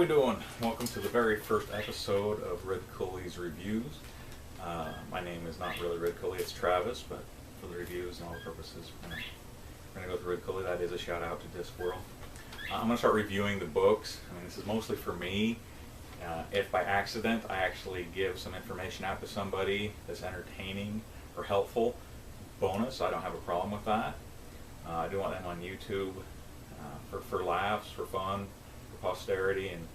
we doing? Welcome to the very first episode of Ridcully's Reviews. My name is not really Ridcully, it's Travis, but for the reviews and all purposes, we're going to go through Ridcully. That is a shout out to Discworld. I'm going to start reviewing the books. I mean, this is mostly for me. If by accident I actually give some information out to somebody that's entertaining or helpful, bonus, I don't have a problem with that. I do want them on YouTube for laughs, for fun, for posterity, and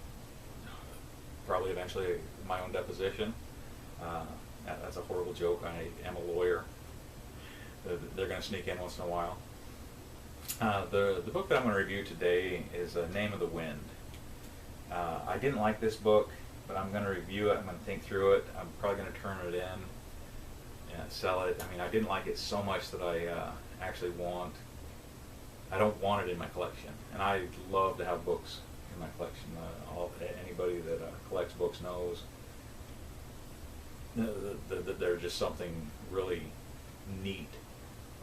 probably eventually my own deposition. That's a horrible joke. I am a lawyer. They're going to sneak in once in a while. The book that I'm going to review today is Name of the Wind. I didn't like this book, but I'm going to review it. I'm going to think through it. I'm probably going to turn it in and sell it. I mean, I didn't like it so much that I don't want it in my collection. And I love to have books in my collection. Anybody that collects books knows that there's just something really neat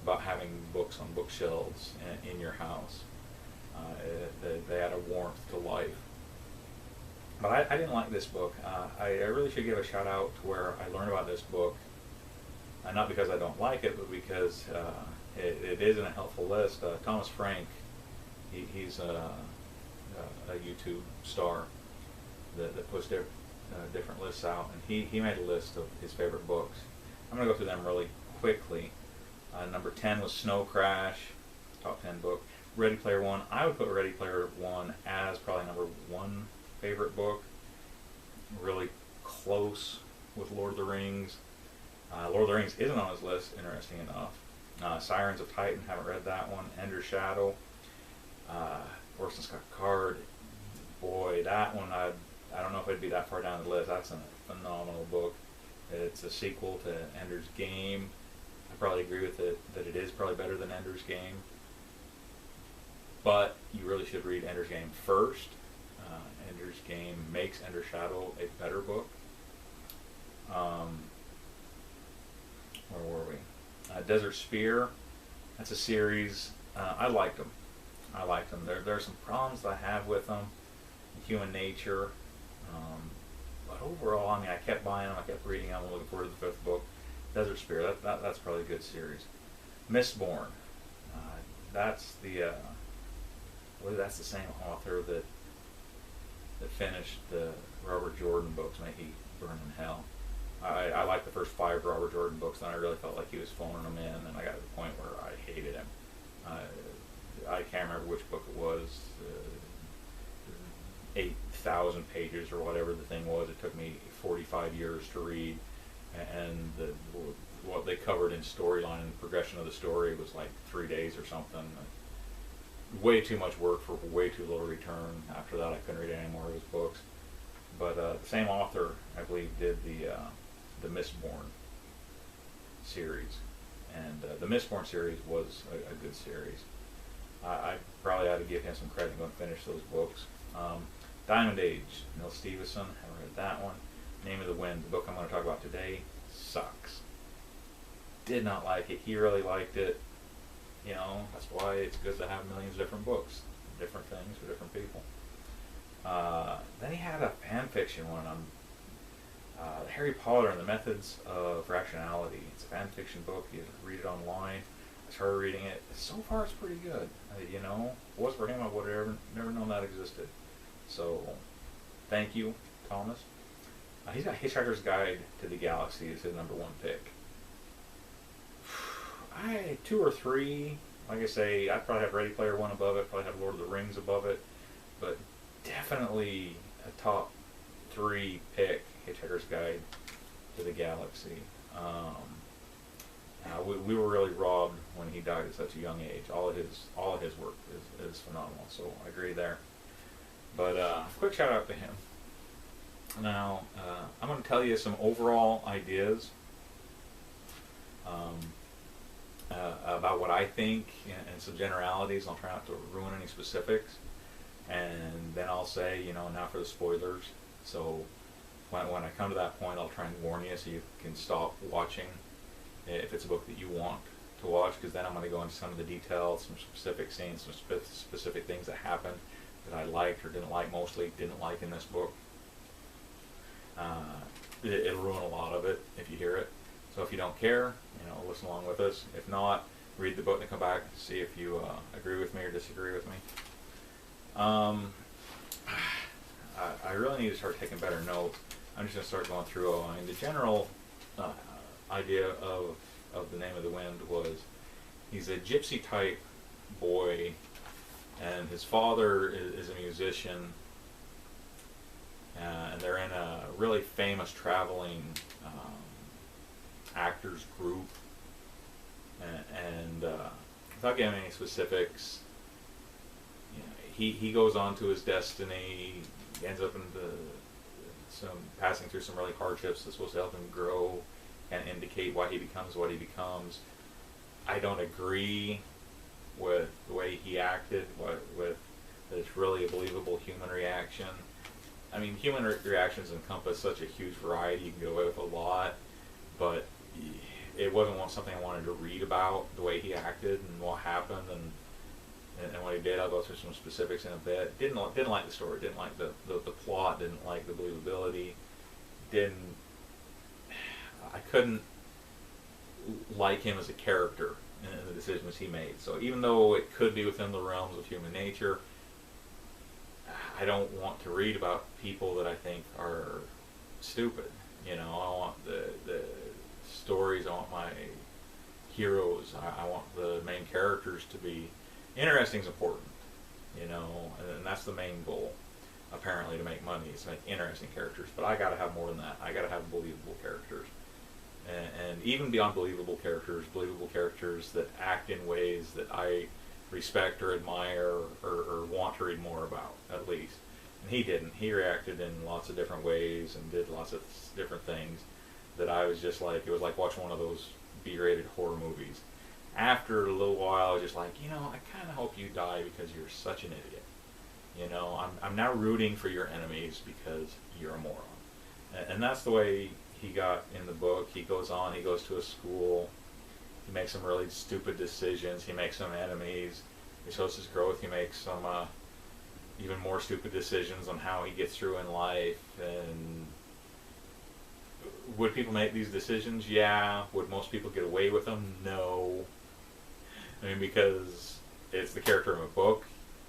about having books on bookshelves in your house. They add a warmth to life. But I didn't like this book. I really should give a shout out to where I learned about this book. Not because I don't like it, but because it is in a helpful list. Thomas Frank, he's a YouTube star that puts different lists out, and he made a list of his favorite books. I'm going to go through them really quickly. Number 10 was Snow Crash, top 10 book. Ready Player One, I would put Ready Player One as probably number one favorite book. Really close with Lord of the Rings. Lord of the Rings isn't on his list, interesting enough. Sirens of Titan, haven't read that one. Ender's Shadow. Orson Scott Card. Boy, that one, I don't know if it'd be that far down the list. That's a phenomenal book. It's a sequel to Ender's Game. I probably agree with it, that it is probably better than Ender's Game. But you really should read Ender's Game first. Ender's Game makes Ender's Shadow a better book. Where were we? Desert Spear. That's a series. I liked them. There are some problems that I have with them. Human nature. But overall, I mean, I kept buying them. I kept reading them. I'm looking forward to the fifth book. Desert Spear. That's probably a good series. Mistborn. That's the. That's the same author that finished the Robert Jordan books. May he burn in hell. I liked the first 5 Robert Jordan books, then I really felt like he was phoning them in, and I got to the point where I hated him. I can't remember which book it was, 8,000 pages or whatever the thing was. It took me 45 years to read, and what they covered in storyline and progression of the story was like 3 days or something. Way too much work for way too little return. After that, I couldn't read any more of his books. But the same author, I believe, did the Mistborn series, and the Mistborn series was a good series. I probably ought to give him some credit and go and finish those books. Diamond Age, Neil Stephenson, haven't read that one. Name of the Wind, the book I'm going to talk about today, sucks. Did not like it. He really liked it. You know, that's why it's good to have millions of different books, different things for different people. Then he had a fan fiction one on Harry Potter and the Methods of Rationality. It's a fan fiction book. You read it online. I started reading it. So far, it's pretty good. You know, if it was for him, I would have never known that existed. So, thank you, Thomas. He's got Hitchhiker's Guide to the Galaxy as his number one pick. 2 or 3. Like I say, I'd probably have Ready Player One above it. Probably have Lord of the Rings above it. But definitely a top 3 pick, Hitchhiker's Guide to the Galaxy. We were really robbed when he died at such a young age. All of his work is phenomenal, so I agree there. But quick shout out to him. Now, I'm going to tell you some overall ideas about what I think and some generalities. I'll try not to ruin any specifics. And then I'll say, now for the spoilers. So when I come to that point, I'll try and warn you so you can stop watching if it's a book that you want to watch, because then I'm going to go into some of the details, some specific scenes, some specific things that happen that I liked or didn't like, mostly didn't like in this book. It'll ruin a lot of it if you hear it. So if you don't care, listen along with us. If not, read the book and come back and see if you agree with me or disagree with me. I really need to start taking better notes. I'm just going to start going through. The general idea of The Name of the Wind was he's a gypsy type boy, and his father is a musician, and they're in a really famous traveling actors group, and without giving any specifics, he goes on to his destiny. He ends up passing through some really hardships that's supposed to help him grow and indicate why he becomes what he becomes. I don't agree with the way he acted, with that it's really a believable human reaction. I mean, human reactions encompass such a huge variety. You can get away with a lot, but it wasn't something I wanted to read about, the way he acted and what happened and what he did. I'll go through some specifics in a bit. Didn't like the story, didn't like the plot, didn't like the believability, I couldn't like him as a character in the decisions he made. So even though it could be within the realms of human nature, I don't want to read about people that I think are stupid. I want the stories, I want my heroes, I want the main characters to be interesting is important, and that's the main goal, apparently, to make money, is to make interesting characters. But I got to have more than that. I got to have believable characters, and even beyond believable characters that act in ways that I respect or admire or want to read more about, at least. And he didn't. He reacted in lots of different ways and did lots of different things that I was just like, it was like watching one of those B-rated horror movies. After a little while, I was just like, I kind of hope you die because you're such an idiot. I'm now rooting for your enemies because you're a moron. And that's the way he got in the book. He goes to a school, he makes some really stupid decisions, he makes some enemies, he shows his growth, he makes some even more stupid decisions on how he gets through in life. And would people make these decisions? Yeah. Would most people get away with them? No. I mean, because it's the character of a book,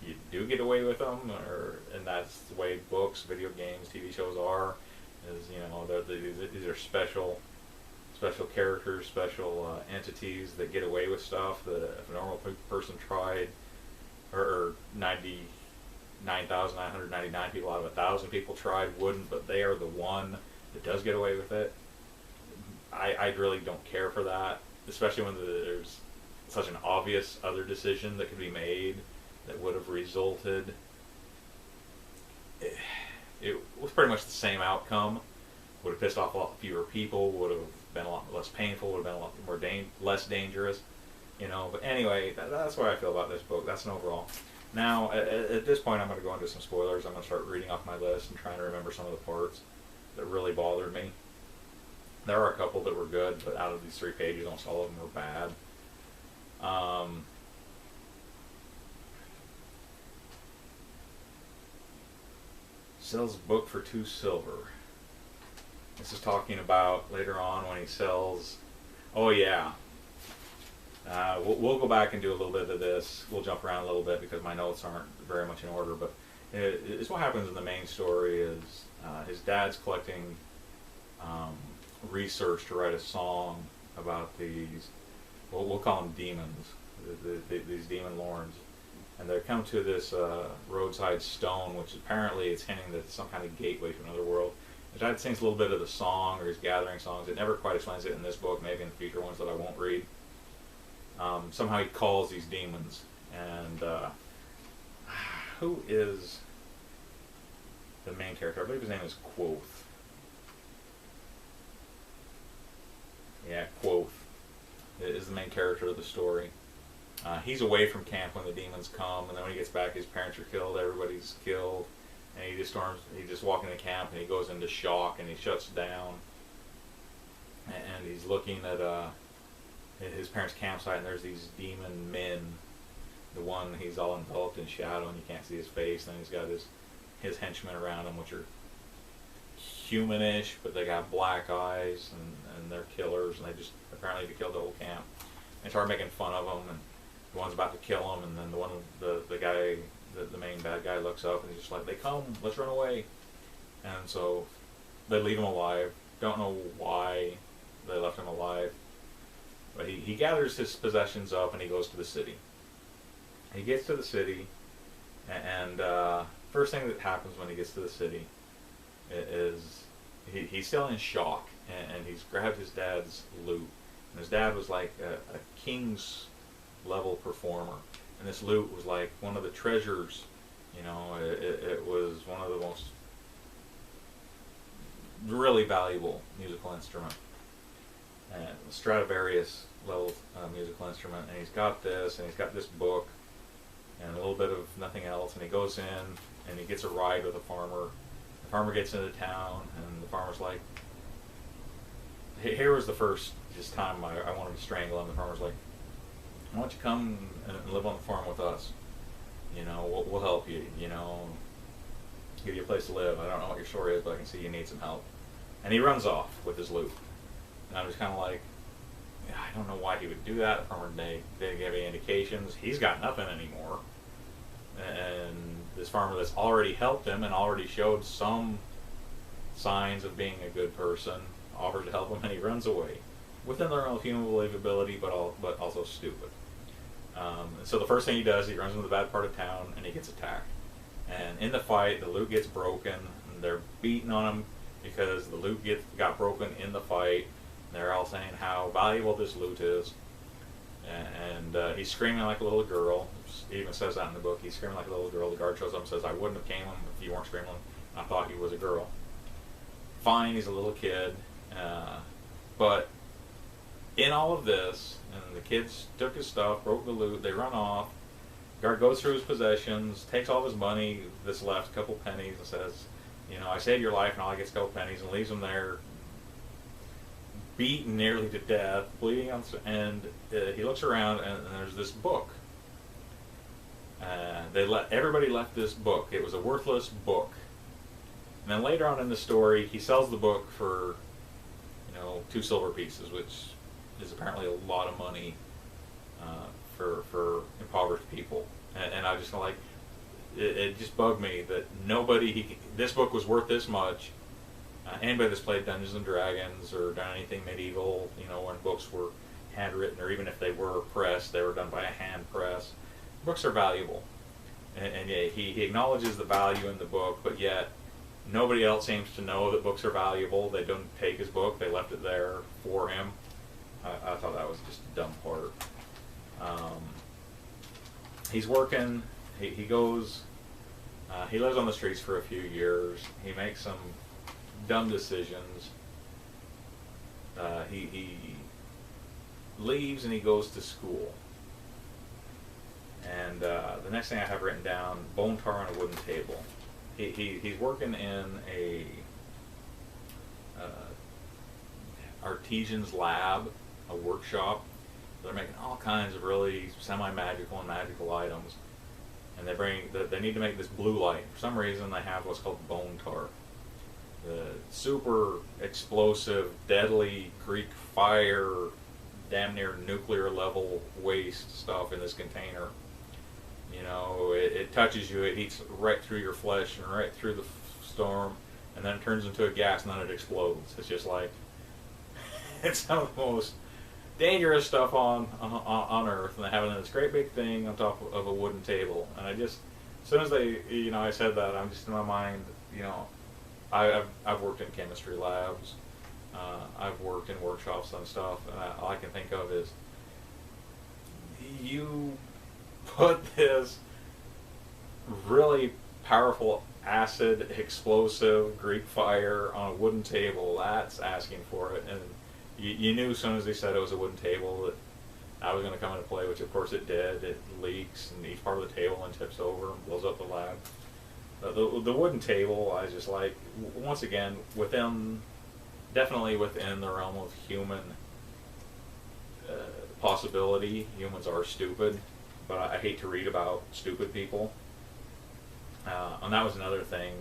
you do get away with them, and that's the way books, video games, TV shows are. These are special characters, special entities that get away with stuff that if a normal person tried, or 99,999 people out of 1,000 people tried, wouldn't. But they are the one that does get away with it. I really don't care for that, especially when there's such an obvious other decision that could be made that would have resulted. It was pretty much the same outcome. Would have pissed off a lot fewer people. Would have been a lot less painful. Would have been a lot more less dangerous. But anyway, that's what I feel about this book. That's an overall. Now, at this point, I'm going to go into some spoilers. I'm going to start reading off my list and trying to remember some of the parts that really bothered me. There are a couple that were good, but out of these 3 pages, almost all of them were bad. Sells book for 2 silver. This is talking about later on when he sells. Oh yeah. We'll go back and do a little bit of this. We'll jump around a little bit because my notes aren't very much in order. But it's what happens in the main story is his dad's collecting research to write a song about these. We'll call them demons. These demon lords. And they come to this roadside stone, which apparently it's hinting that it's some kind of gateway to another world. His dad sings a little bit of the song, or he's gathering songs. It never quite explains it in this book, maybe in the future ones that I won't read. Somehow he calls these demons. And who is the main character? I believe his name is Quoth. Yeah, Quoth is the main character of the story. He's away from camp when the demons come, and then when he gets back, his parents are killed, everybody's killed, and he just walking into camp, and he goes into shock, and he shuts down, and he's looking at his parents' campsite, and there's these demon men The one, he's all enveloped in shadow and you can't see his face. And then he's got his henchmen around him, which are humanish, but they got black eyes, and they're killers, and they just apparently killed the whole camp. They start making fun of him, and the one's about to kill him, and then the guy, the main bad guy, looks up and he's just like, "They come, let's run away." And so they leave him alive. Don't know why they left him alive, but he gathers his possessions up and he goes to the city. He gets to the city, and first thing that happens when he gets to the city is he's still in shock, and he's grabbed his dad's loot. And his dad was like a king's level performer, and this lute was like one of the treasures. You know, it was one of the most really valuable musical instrument, and Stradivarius level musical instrument. And he's got this, and he's got this book, and a little bit of nothing else. And he goes in, and he gets a ride with a farmer. The farmer gets into town, and the farmer's like, here was the first just time I wanted to strangle him. The farmer's like, "Why don't you come and live on the farm with us? You know, we'll help you, you know, give you a place to live. I don't know what your story is, but I can see you need some help." And he runs off with his loot. And I'm just kind of like, I don't know why he would do that. The farmer didn't give any indications. He's got nothing anymore. And this farmer that's already helped him and already showed some signs of being a good person offers to help him, and he runs away within their own human believability, but also stupid. So the first thing he does, he runs into the bad part of town, and he gets attacked. And in the fight, the loot gets broken, and they're beating on him because the loot got broken in the fight. And they're all saying how valuable this loot is. And he's screaming like a little girl. He even says that in the book. He's screaming like a little girl. The guard shows up and says, "I wouldn't have came him if you weren't screaming. I thought you was a girl." Fine, he's a little kid. But in all of this, and the kids took his stuff, broke the loot, they run off. Guard goes through his possessions, takes all of his money that's left, a couple pennies, and says, "You know, I saved your life," and all he gets a couple pennies, and leaves him there, beaten nearly to death, bleeding on, and he looks around, and there's this book. Everybody left this book. It was a worthless book. And then later on in the story, he sells the book for, 2 silver pieces, which is apparently a lot of money for impoverished people. And I just like, it just bugged me that this book was worth this much. Anybody that's played Dungeons and Dragons or done anything medieval, when books were handwritten, or even if they were pressed, they were done by a hand press. Books are valuable, and yeah, he acknowledges the value in the book, but yet nobody else seems to know that books are valuable. They don't take his book; they left it there for him. I thought that was just a dumb part. He's working. He goes. He lives on the streets for a few years. He makes some dumb decisions. He leaves and he goes to school. And the next thing I have written down, bone tar on a wooden table. He's working in a artisan's lab, a workshop. They're making all kinds of really semi-magical and magical items. And they need to make this blue light. For some reason they have what's called bone tar. The super explosive, deadly Greek fire, damn near nuclear level waste stuff in this container. It touches you, it eats right through your flesh and right through the storm, and then it turns into a gas, and then it explodes. It's just like, it's some of the most dangerous stuff on Earth, and they have it in this great big thing on top of a wooden table. And as soon as I said that, I'm just in my mind, I've worked in chemistry labs, I've worked in workshops and stuff, and all I can think of is, you put this really powerful acid, explosive Greek fire on a wooden table. That's asking for it. And you knew as soon as they said it was a wooden table that I was going to come into play, which of course it did. It leaks and each part of the table and tips over and blows up the lab. The wooden table, I just like, once again, definitely within the realm of human possibility. Humans are stupid, but I hate to read about stupid people. And that was another thing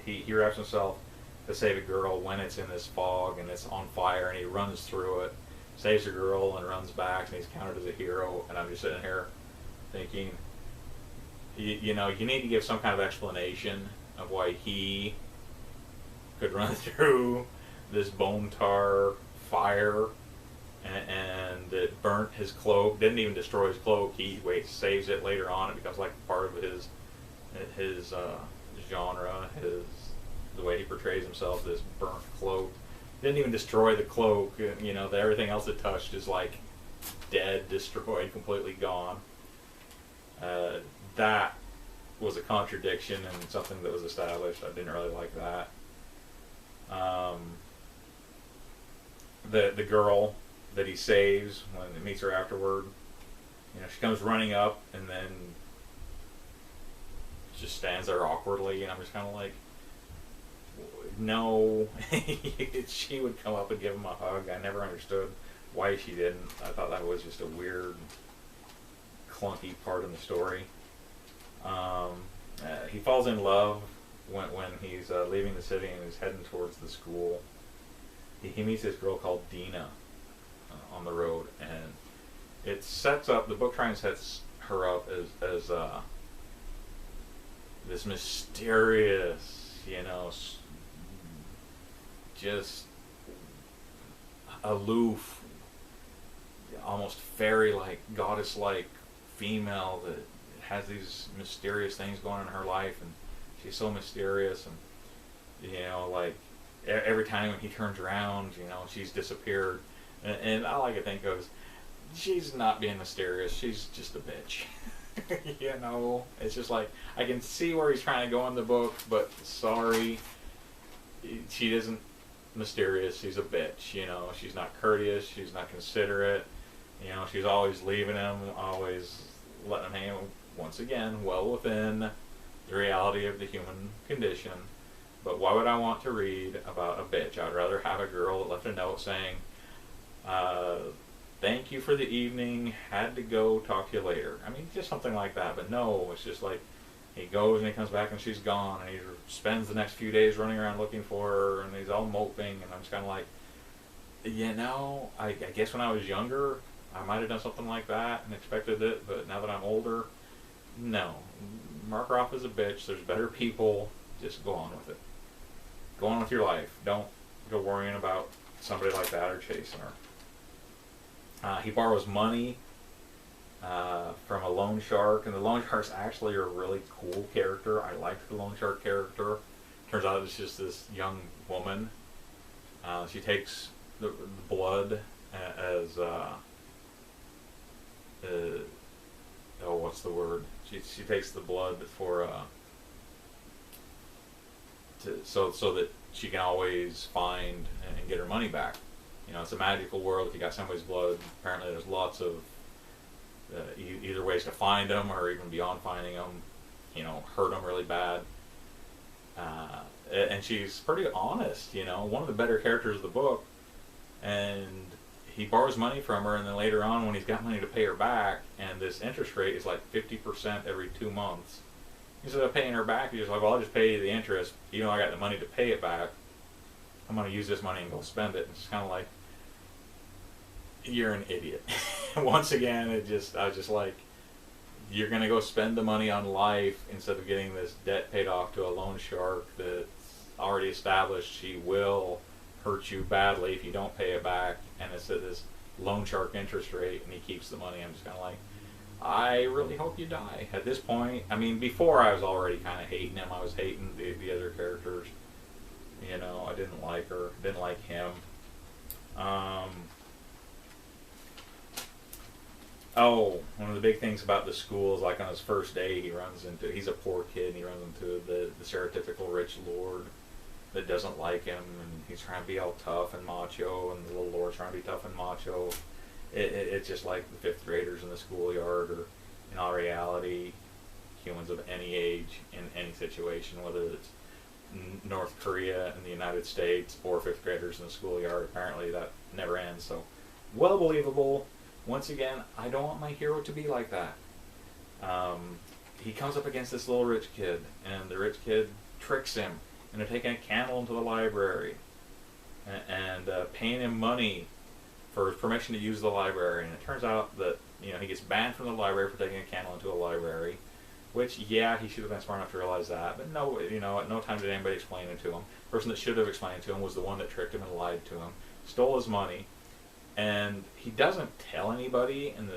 he wraps himself to save a girl when it's in this fog and it's on fire, and he runs through it, saves a girl, and runs back, and he's counted as a hero. And I'm just sitting here thinking, you know, you need to give some kind of explanation of why he could run through this bone tar fire, and it burnt his cloak. Didn't even destroy his cloak. He saves it later on. It becomes like part of his genre, the way he portrays himself. This burnt cloak. Didn't even destroy the cloak. You know, everything else it touched is like dead, destroyed, completely gone. That was a contradiction and something that was established. I didn't really like that. The girl that he saves when he meets her afterward, you know, she comes running up and then just stands there awkwardly, and I'm just kind of like, no. She would come up and give him a hug. I never understood why she didn't. I thought that was just a weird, clunky part in the story. He falls in love when he's leaving the city and he's heading towards the school. He meets this girl called Dina on the road, and it sets up, the book trying to set her up as this mysterious, you know, just aloof, almost fairy-like, goddess-like female that has these mysterious things going on in her life, and she's so mysterious, and you know, like every time when he turns around, you know, she's disappeared, and all I could think of is, she's not being mysterious, she's just a bitch. You know, it's just like, I can see where he's trying to go in the book, but sorry, she isn't mysterious, she's a bitch. You know, she's not courteous, she's not considerate, you know, she's always leaving him, always letting him hang, once again, well within the reality of the human condition. But why would I want to read about a bitch? I'd rather have a girl that left a note saying, thank you for the evening, had to go, talk to you later. I mean, just something like that. But no, it's just like, he goes and he comes back and she's gone, and he spends the next few days running around looking for her, and he's all moping, and I'm just kind of like, you know, I guess when I was younger, I might have done something like that and expected it, but now that I'm older, no. Mark her off as a bitch. There's better people. Just go on with it. Go on with your life. Don't go worrying about somebody like that or chasing her. He borrows money from a loan shark, and the loan shark's actually a really cool character. I like the loan shark character. Turns out it's just this young woman. She takes the blood as what's the word? She takes the blood for so that she can always find and get her money back. You know, it's a magical world. If you got somebody's blood, apparently there's lots of either ways to find them, or even beyond finding them, you know, hurt them really bad. And she's pretty honest, you know, one of the better characters of the book. And he borrows money from her, and then later on, when he's got money to pay her back, and this interest rate is like 50% every 2 months, instead of paying her back, he's just like, well, I'll just pay you the interest. You know, I got the money to pay it back. I'm going to use this money and go spend it. And it's kind of like, you're an idiot. Once again, I was just like, you're going to go spend the money on life instead of getting this debt paid off to a loan shark that's already established she will hurt you badly if you don't pay it back, and it's at this loan shark interest rate, and he keeps the money. I'm just kind of like, I really hope you die. At this point, I mean, before I was already kind of hating him. I was hating the other characters. You know, I didn't like her, didn't like him. One of the big things about the school is, like, on his first day, he's a poor kid, and he runs into the stereotypical rich lord that doesn't like him, and he's trying to be all tough and macho, and the little lord's trying to be tough and macho. It's just like the fifth graders in the schoolyard, or in all reality, humans of any age in any situation, whether it's North Korea and the United States or fifth graders in the schoolyard. Apparently that never ends. So, well believable. once again, I don't want my hero to be like that. He comes up against this little rich kid, and the rich kid tricks him into taking a candle into the library and paying him money for his permission to use the library. And it turns out that he gets banned from the library for taking a candle into a library, which, yeah, he should have been smart enough to realize that. But no, at no time did anybody explain it to him. The person that should have explained it to him was the one that tricked him and lied to him, stole his money, and he doesn't tell anybody. And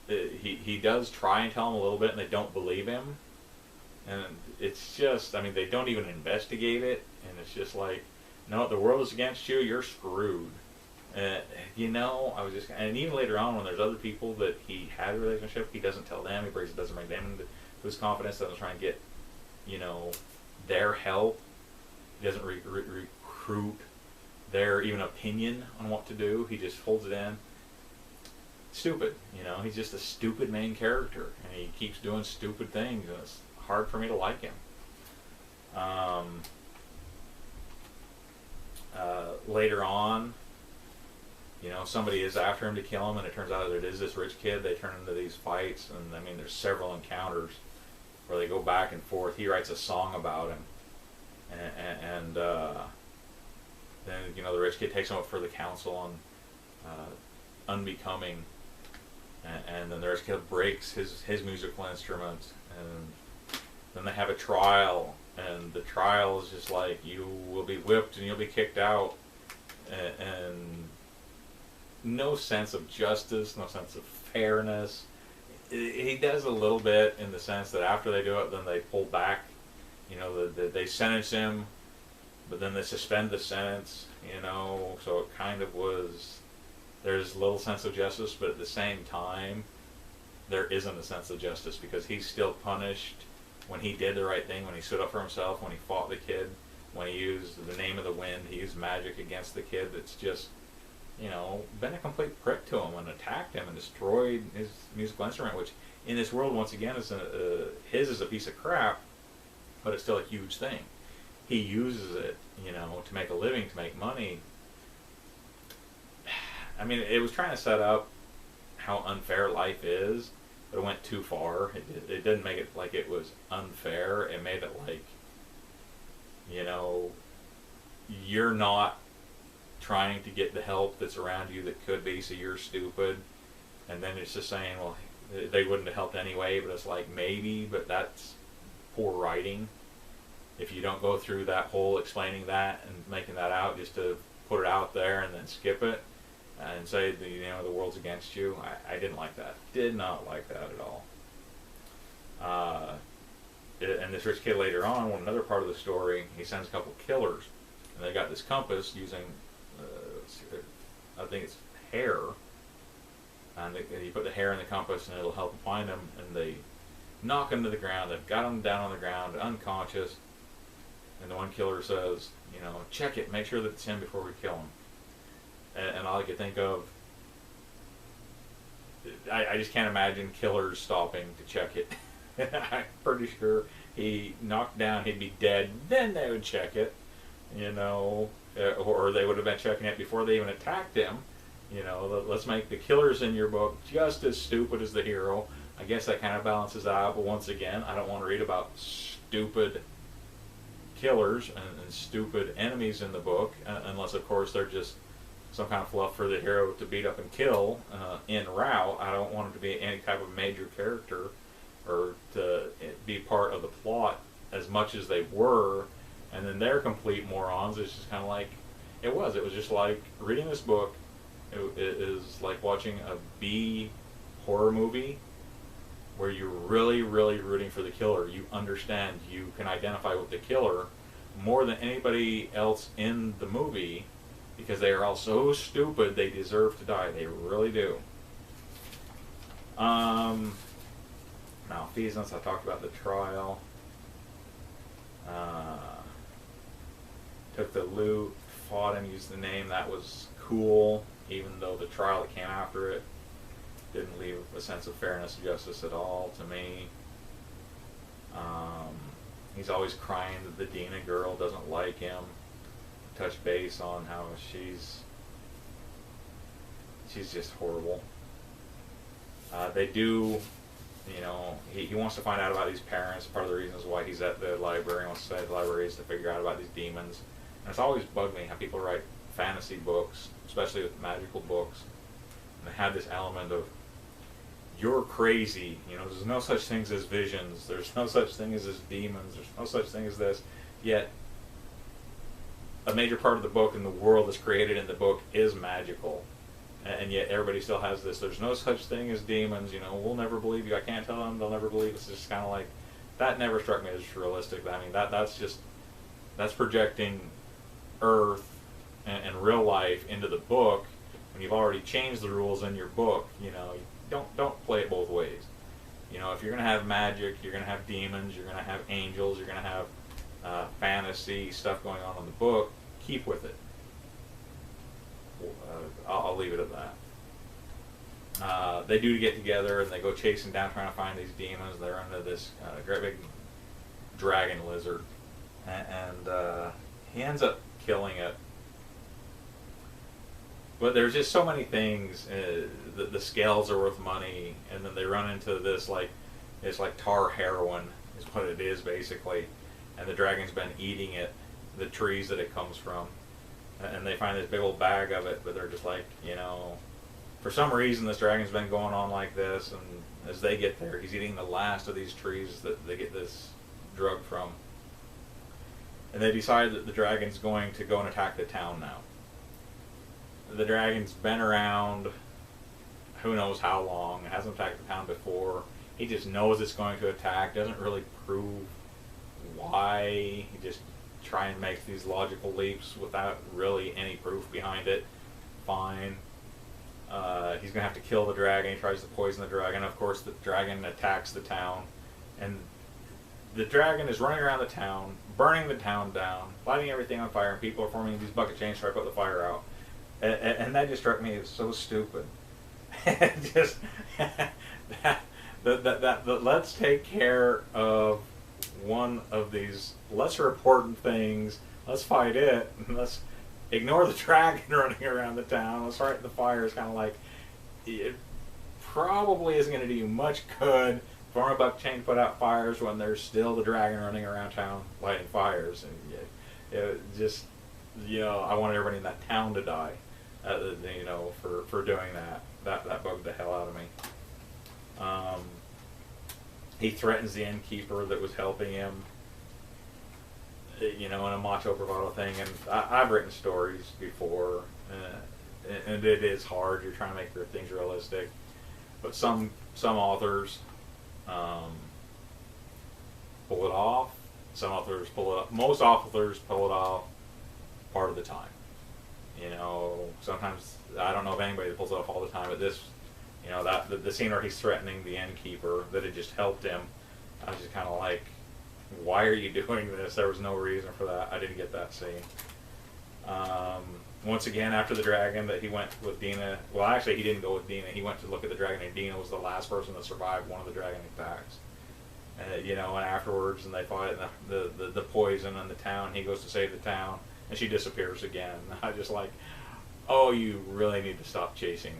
he does try and tell them a little bit, and they don't believe him. And it's just, they don't even investigate it, and it's just like, no, the world is against you, you're screwed. I was just, and even later on when there's other people that he had a relationship, he doesn't tell them, doesn't bring them into his confidence, doesn't try and get, their help. He doesn't recruit their even opinion on what to do. He just holds it in. Stupid, he's just a stupid main character, and he keeps doing stupid things, and it's hard for me to like him. Later on, somebody is after him to kill him, and it turns out that it is this rich kid. They turn into these fights, and there's several encounters where they go back and forth. He writes a song about him, and then the rich kid takes him up for the council on unbecoming, and then the rich kid breaks his musical instrument, and then they have a trial, and the trial is just like, you will be whipped and you'll be kicked out, and no sense of justice, no sense of fairness. He does a little bit in the sense that after they do it, then they pull back. They sentence him, but then they suspend the sentence. So it kind of was. There's little sense of justice, but at the same time, there isn't a sense of justice, because he's still punished when he did the right thing, when he stood up for himself, when he fought the kid, when he used the name of the wind, he used magic against the kid that's just, been a complete prick to him and attacked him and destroyed his musical instrument, which in this world, once again, his is a piece of crap, but it's still a huge thing. He uses it, to make a living, to make money. It was trying to set up how unfair life is, but it went too far. It didn't make it like it was unfair. It made it like, you're not trying to get the help that's around you that could be, so you're stupid. And then it's just saying, well, they wouldn't have helped anyway, but it's like, maybe, but that's poor writing. If you don't go through that whole explaining that and making that out just to put it out there and then skip it and say the world's against you, I didn't like that. Did not like that at all. And this rich kid later on, another part of the story, he sends a couple killers, and they got this compass using, I think it's hair, and you put the hair in the compass and it'll help find them, and they knock him to the ground. They've got him down on the ground, unconscious, and the one killer says, check it, make sure that it's him before we kill him. And all I could think of, I just can't imagine killers stopping to check it. I'm pretty sure he knocked down, he'd be dead, then they would check it, or they would have been checking it before they even attacked him. Let's make the killers in your book just as stupid as the hero. I guess that kind of balances out, but once again, I don't want to read about stupid killers and stupid enemies in the book, unless, of course, they're just some kind of fluff for the hero to beat up and kill in route. I don't want him to be any type of major character or to be part of the plot as much as they were, and then they're complete morons. It's just kind of like, it was just like reading this book. It is like watching a B horror movie where you're really, really rooting for the killer. You understand, you can identify with the killer more than anybody else in the movie, because they are all so stupid they deserve to die. They really do. Malfeasance, I talked about the trial. Took the loot, fought him, used the name. That was cool, even though the trial that came after it didn't leave a sense of fairness and justice at all to me. He's always crying that the Dina girl doesn't like him. Touch base on how she's she's just horrible. They do, you know, he wants to find out about these parents. Part of the reasons why he's at the library, wants to stay at the library, is to figure out about these demons. And it's always bugged me how people write fantasy books, especially with magical books, and they have this element of, you're crazy, you know, there's no such things as visions, there's no such thing as demons, there's no such thing as this. Yet, a major part of the book and the world that's created in the book is magical. And yet everybody still has this, there's no such thing as demons, you know, we'll never believe you, I can't tell them, they'll never believe. It's just kind of like, that never struck me as realistic. I mean, that's projecting Earth and real life into the book, when you've already changed the rules in your book. You know, don't play it both ways. You know, if you're going to have magic, you're going to have demons, you're going to have angels, you're going to have fantasy stuff going on in the book, keep with it. I'll leave it at that. They do get together and they go chasing down, trying to find these demons. They're under this great big dragon lizard, and he ends up killing it. But there's just so many things. The scales are worth money, and then they run into this it's like tar heroin is what it is basically, and the dragon's been eating it, the trees that it comes from, and they find this big old bag of it. But they're just like, you know, for some reason this dragon's been going on like this, and as they get there, he's eating the last of these trees that they get this drug from, and they decide that the dragon's going to go and attack the town now. The dragon's been around who knows how long. It hasn't attacked the town before. He just knows it's going to attack. Doesn't really prove why. He just try and make these logical leaps without really any proof behind it. Fine. He's going to have to kill the dragon. He tries to poison the dragon. Of course, the dragon attacks the town. And the dragon is running around the town, burning the town down, lighting everything on fire, and people are forming these bucket chains to try to put the fire out. And that just struck me as so stupid. Just let's take care of one of these lesser important things. Let's fight it, and let's ignore the dragon running around the town. Let's fight the fire. It's kind of like, it probably isn't going to do you much good. Form a bucket chain to put out fires when there's still the dragon running around town lighting fires. And it just, you know, I want everybody in that town to die. You know, for doing that. That bugged the hell out of me. He threatens the innkeeper that was helping him, you know, in a macho bravado thing. And I've written stories before, and it is hard. You're trying to make things realistic, but some authors pull it off. Some authors pull it off. Most authors pull it off part of the time. You know, sometimes, I don't know of anybody that pulls it off all the time, but this, you know, the scene where he's threatening the innkeeper, that had just helped him, I was just kind of like, why are you doing this? There was no reason for that. I didn't get that scene. Once again, after the dragon, that he went with Dina, well, actually, he didn't go with Dina. He went to look at the dragon, and Dina was the last person to survive one of the dragon attacks. You know, and afterwards, and they fought the poison in the town. He goes to save the town, and she disappears again. I just like, oh, you really need to stop chasing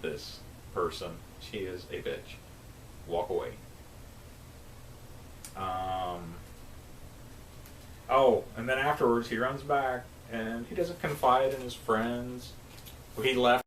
this person. She is a bitch. Walk away. Oh, and then afterwards he runs back, and he doesn't confide in his friends. He left